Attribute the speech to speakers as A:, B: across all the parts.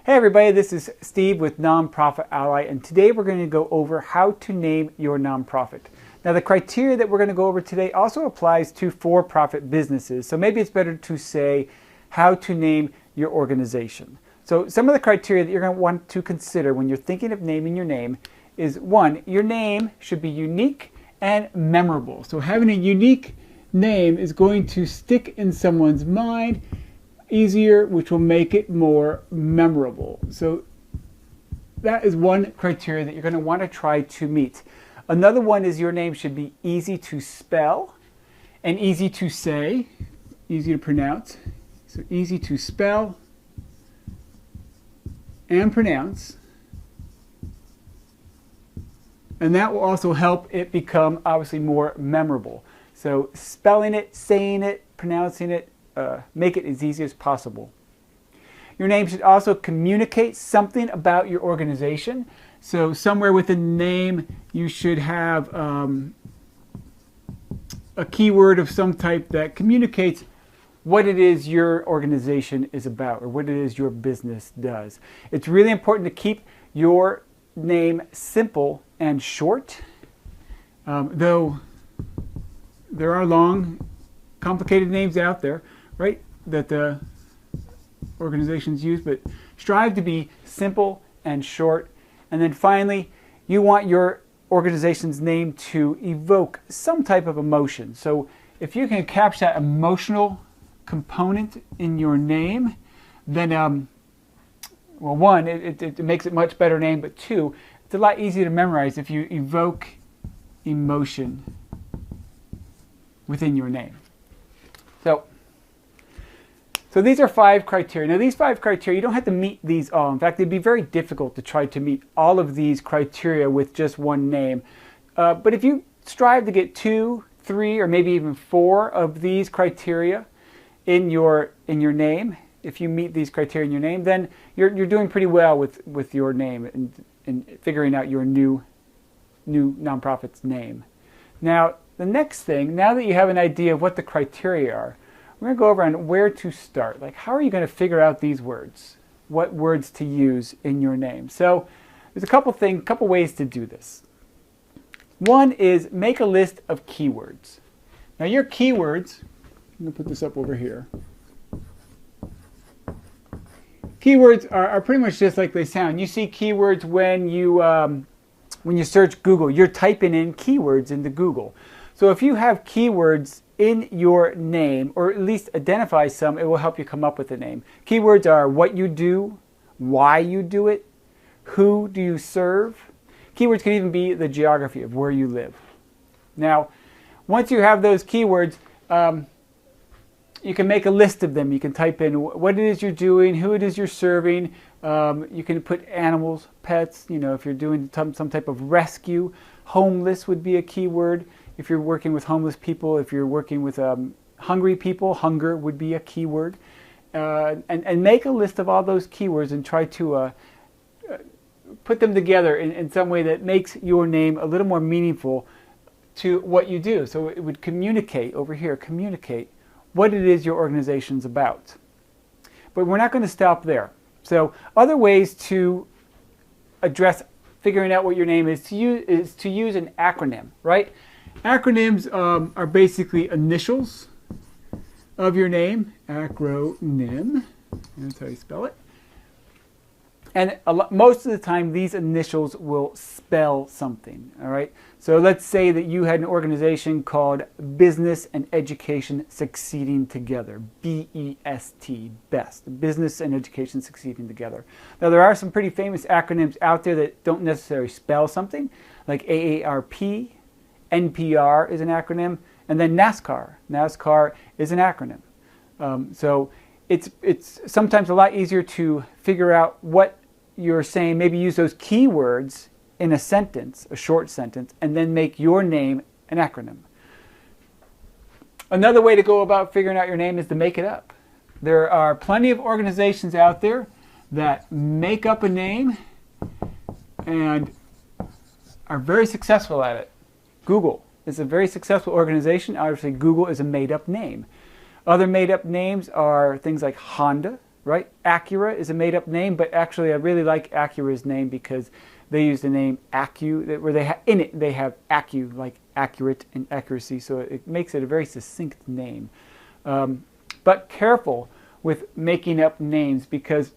A: Hey everybody, this is Steve with Nonprofit Ally, and today we're going to go over how to name your nonprofit. Now the criteria that we're going to go over today also applies to for-profit businesses, so maybe it's better to say how to name your organization. So some of the criteria that you're going to want to consider when you're thinking of naming your name is, one, your name should be unique and memorable. So having a unique name is going to stick in someone's mind easier, which will make it more memorable. So that is one criteria that you're going to want to try to meet. Another one is your name should be easy to spell and easy to say, easy to pronounce. So easy to spell and pronounce. And that will also help it become obviously more memorable. So spelling it, saying it, pronouncing it, make it as easy as possible. Your name should also communicate something about your organization. So somewhere within the name you should have a keyword of some type that communicates what it is your organization is about or what it is your business does. It's really important to keep your name simple and short, though there are long, complicated names out there, right, that the organizations use, but strive to be simple and short. And then finally, you want your organization's name to evoke some type of emotion. So if you can capture that emotional component in your name, then, well, one, it makes it a much better name, but two, it's a lot easier to memorize if you evoke emotion within your name. So these are 5 criteria. Now these 5 criteria, you don't have to meet these all. In fact, it'd be very difficult to try to meet all of these criteria with just one name. But if you strive to get 2, 3, or maybe even 4 of these criteria in your name, if you meet these criteria in your name, then you're doing pretty well with your name and figuring out your new nonprofit's name. Now the next thing, now that you have an idea of what the criteria are, we're going to go over on where to start. Like, how are you going to figure out these words? What words to use in your name? So there's a couple ways to do this. One is make a list of keywords. Now your keywords, I'm going to put this up over here. Keywords are pretty much just like they sound. You see keywords when you search Google. You're typing in keywords into Google. So if you have keywords in your name, or at least identify some, it will help you come up with a name. Keywords are what you do, why you do it, who do you serve. Keywords can even be the geography of where you live. Now, once you have those keywords, you can make a list of them. You can type in what it is you're doing, who it is you're serving. You can put animals, pets, if you're doing some type of rescue. Homeless would be a keyword. If you're working with homeless people, if you're working with hungry people, hunger would be a keyword. And make a list of all those keywords and try to put them together in some way that makes your name a little more meaningful to what you do. So it would communicate, over here, communicate what it is your organization's about. But we're not going to stop there. So other ways to address figuring out what your name is to use an acronym, right? Acronyms are basically initials of your name. Acronym, that's how you spell it. And most of the time, these initials will spell something, all right? So let's say that you had an organization called Business and Education Succeeding Together, B-E-S-T, BEST, Business and Education Succeeding Together. Now, there are some pretty famous acronyms out there that don't necessarily spell something, like AARP, NPR is an acronym, and then NASCAR. NASCAR is an acronym. So it's sometimes a lot easier to figure out what you're saying, maybe use those keywords in a sentence, a short sentence, and then make your name an acronym. Another way to go about figuring out your name is to make it up. There are plenty of organizations out there that make up a name and are very successful at it. Google is a very successful organization. Obviously, Google is a made-up name. Other made-up names are things like Honda, right? Acura is a made-up name, but actually I really like Acura's name because they use the name Accu, where in it they have Accu, like accurate and accuracy, so it makes it a very succinct name. But careful with making up names, because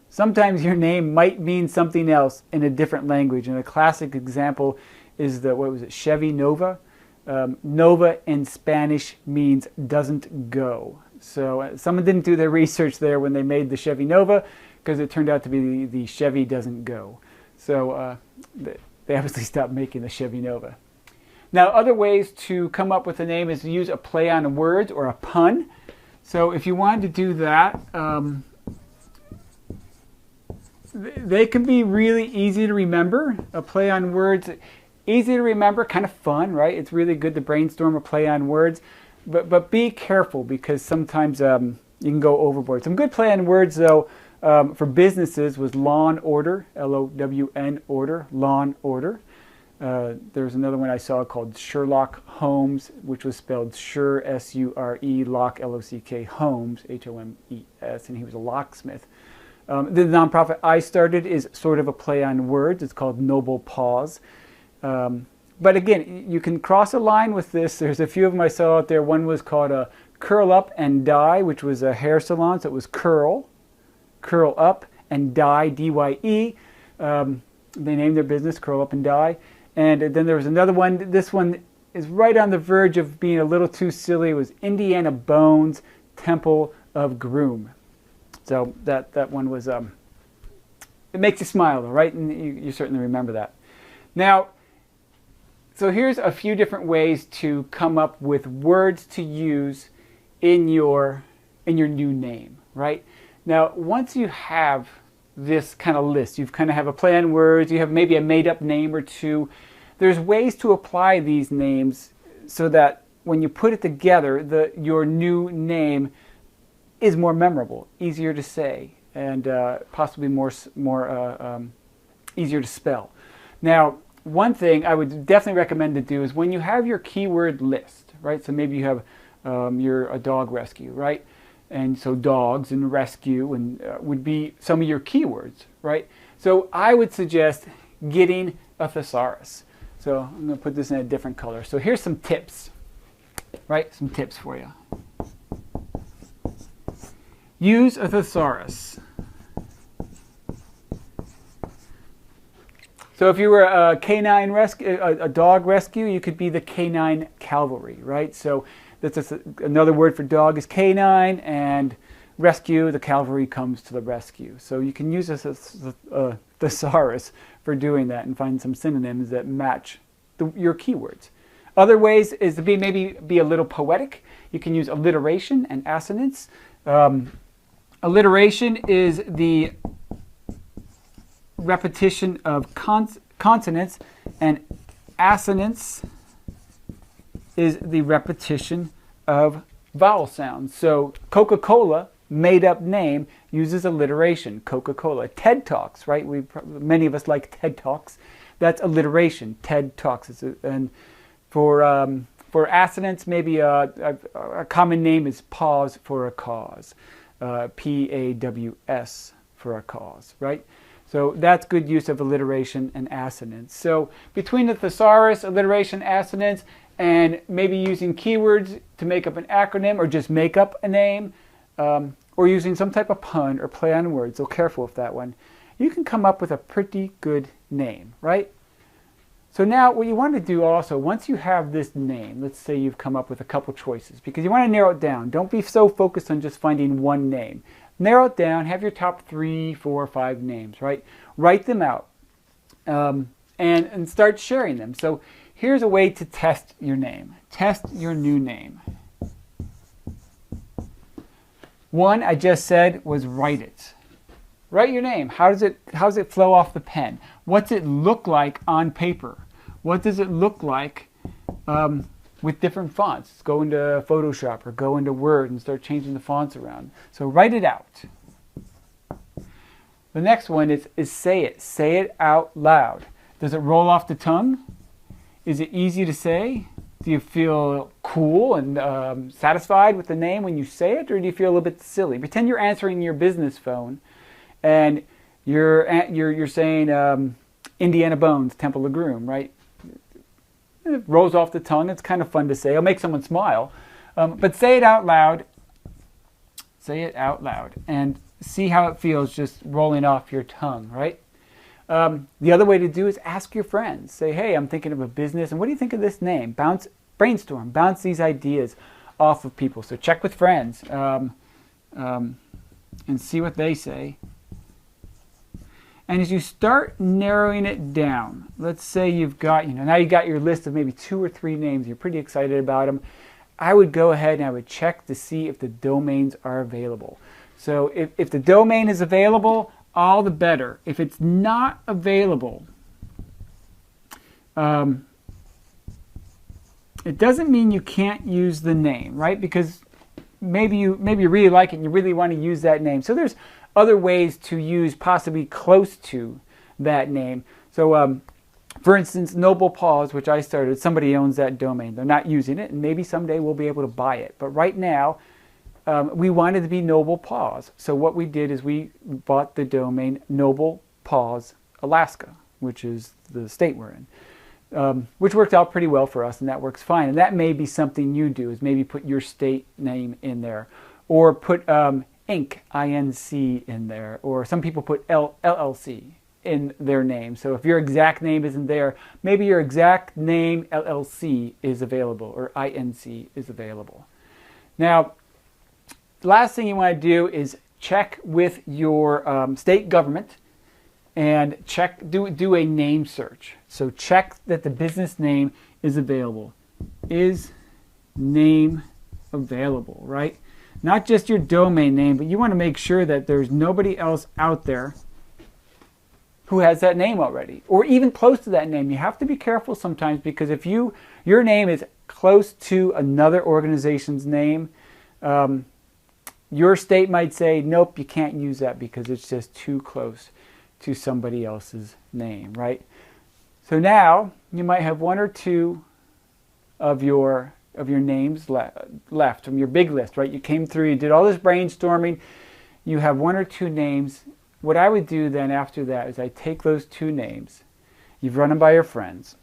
A: sometimes your name might mean something else in a different language. And a classic example is Chevy Nova. Nova in Spanish means doesn't go. So someone didn't do their research there when they made the Chevy Nova, because it turned out to be the Chevy doesn't go. So they obviously stopped making the Chevy Nova. Now, other ways to come up with a name is to use a play on words or a pun. So if you wanted to do that, they can be really easy to remember. A play on words, easy to remember, kind of fun, right? It's really good to brainstorm a play on words. But be careful, because sometimes you can go overboard. Some good play on words, though, for businesses was law and order, L-O-W-N, order, law and order. There's another one I saw called Sherlock Holmes, which was spelled Sure, S-U-R-E, Lock, L-O-C-K, Holmes, H-O-M-E-S, and he was a locksmith. The nonprofit I started is sort of a play on words. It's called Noble Pause. But again, you can cross a line with this. There's a few of them I saw out there. One was called Curl Up and Dye, which was a hair salon. So it was curl up, and dye, D-Y-E. They named their business Curl Up and Dye. And then there was another one. This one is right on the verge of being a little too silly. It was Indiana Bones, Temple of Groom. So that one was, it makes you smile though, right? And you certainly remember that. Now, so here's a few different ways to come up with words to use in your new name, right? Now, once you have this kind of list, you kind of have a play on words, you have maybe a made-up name or two, there's ways to apply these names so that when you put it together, your new name is more memorable, easier to say, and possibly more easier to spell. Now, one thing I would definitely recommend to do is when you have your keyword list, right? So maybe you have you're a dog rescue, right? And so dogs and rescue and would be some of your keywords, right? So I would suggest getting a thesaurus. So I'm going to put this in a different color. So here's some tips, right? Some tips for you. Use a thesaurus. So if you were a canine rescue, a dog rescue, you could be the canine cavalry, right? So that's another word for dog is canine, and rescue, the cavalry comes to the rescue. So you can use a thesaurus for doing that and find some synonyms that match your keywords. Other ways is to maybe be a little poetic. You can use alliteration and assonance. Alliteration is the repetition of consonants, and assonance is the repetition of vowel sounds. So Coca-Cola, made up name, uses alliteration. Coca-Cola. TED Talks, right? Many of us like TED Talks. That's alliteration. TED Talks. And for assonance, maybe a common name is pause for a cause. P-A-W-S for a cause, right? So that's good use of alliteration and assonance. So between the thesaurus, alliteration, assonance, and maybe using keywords to make up an acronym or just make up a name, or using some type of pun or play on words, so careful with that one, you can come up with a pretty good name, right? So now what you want to do also, once you have this name, let's say you've come up with a couple choices, because you want to narrow it down. Don't be so focused on just finding one name. Narrow it down, have your top 3, 4, 5 names, right? Write them out and start sharing them. So here's a way to test your name. Test your new name. One I just said was write it. Write your name. How does it flow off the pen? What's it look like on paper? What does it look like with different fonts? Go into Photoshop or go into Word and start changing the fonts around. So write it out. The next one is say it. Say it out loud. Does it roll off the tongue? Is it easy to say? Do you feel cool and satisfied with the name when you say it, or do you feel a little bit silly? Pretend you're answering your business phone and you're saying Indiana Bones, Temple of Groom, right? It rolls off the tongue. It's kind of fun to say. It'll make someone smile. But say it out loud. Say it out loud and see how it feels just rolling off your tongue, right? The other way to do is ask your friends. Say, hey, I'm thinking of a business, and what do you think of this name? Brainstorm, bounce these ideas off of people. So check with friends and see what they say. And as you start narrowing it down, let's say you've got, now you got your list of maybe 2 or 3 names. You're pretty excited about them. I would go ahead and I would check to see if the domains are available. So if the domain is available, all the better. If it's not available, it doesn't mean you can't use the name, right? Because maybe you really like it and you really want to use that name. So there's other ways to use possibly close to that name. So for instance, Noble Paws, which I started, somebody owns that domain. They're not using it, and maybe someday we'll be able to buy it. But right now, we wanted to be Noble Paws. So what we did is we bought the domain Noble Paws, Alaska, which is the state we're in, which worked out pretty well for us, and that works fine. And that may be something you do, is maybe put your state name in there, or put Inc., I-N-C in there, or some people put LLC in their name. So if your exact name isn't there, maybe your exact name LLC is available, or INC is available. Now, the last thing you want to do is check with your state government and do a name search. So check that the business name is available. Is name available, right? Not just your domain name, but you want to make sure that there's nobody else out there who has that name already, or even close to that name. You have to be careful sometimes, because if your name is close to another organization's name, your state might say, nope, you can't use that because it's just too close to somebody else's name, right? So now you might have 1 or 2 of your names left from your big list, right? You came through, you did all this brainstorming, you have 1 or 2 names. What I would do then after that is I take those 2 names, you've run them by your friends.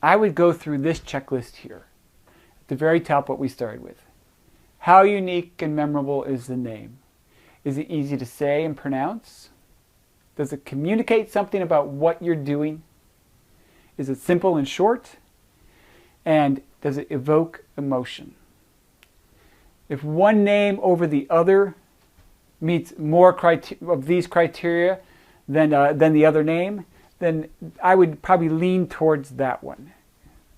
A: I would go through this checklist here. At the very top, what we started with. How unique and memorable is the name? Is it easy to say and pronounce? Does it communicate something about what you're doing? Is it simple and short? And does it evoke emotion? If one name over the other meets more of these criteria than the other name, then I would probably lean towards that one.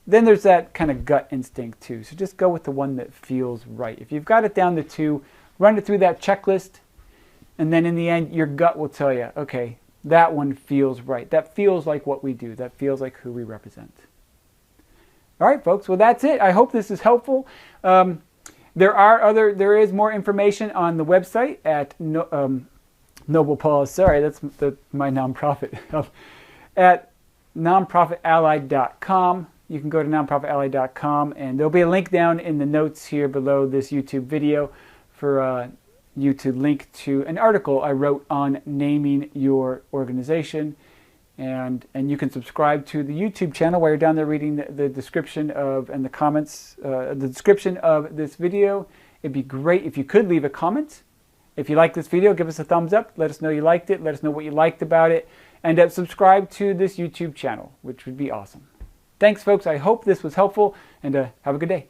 A: Then there's that kind of gut instinct too. So just go with the one that feels right. If you've got it down to 2, run it through that checklist, and then in the end, your gut will tell you, okay, that one feels right. That feels like what we do. That feels like who we represent. All right, folks. Well, that's it. I hope this is helpful. There is more information on the website at Noble Paws. Sorry, that's my nonprofit. At nonprofitallied.com. You can go to nonprofitallied.com, and there'll be a link down in the notes here below this YouTube video for you to link to an article I wrote on naming your organization. And you can subscribe to the YouTube channel while you're down there reading the description of and the comments, the description of this video. It'd be great if you could leave a comment. If you like this video, give us a thumbs up. Let us know you liked it. Let us know what you liked about it. And subscribe to this YouTube channel, which would be awesome. Thanks, folks. I hope this was helpful, and have a good day.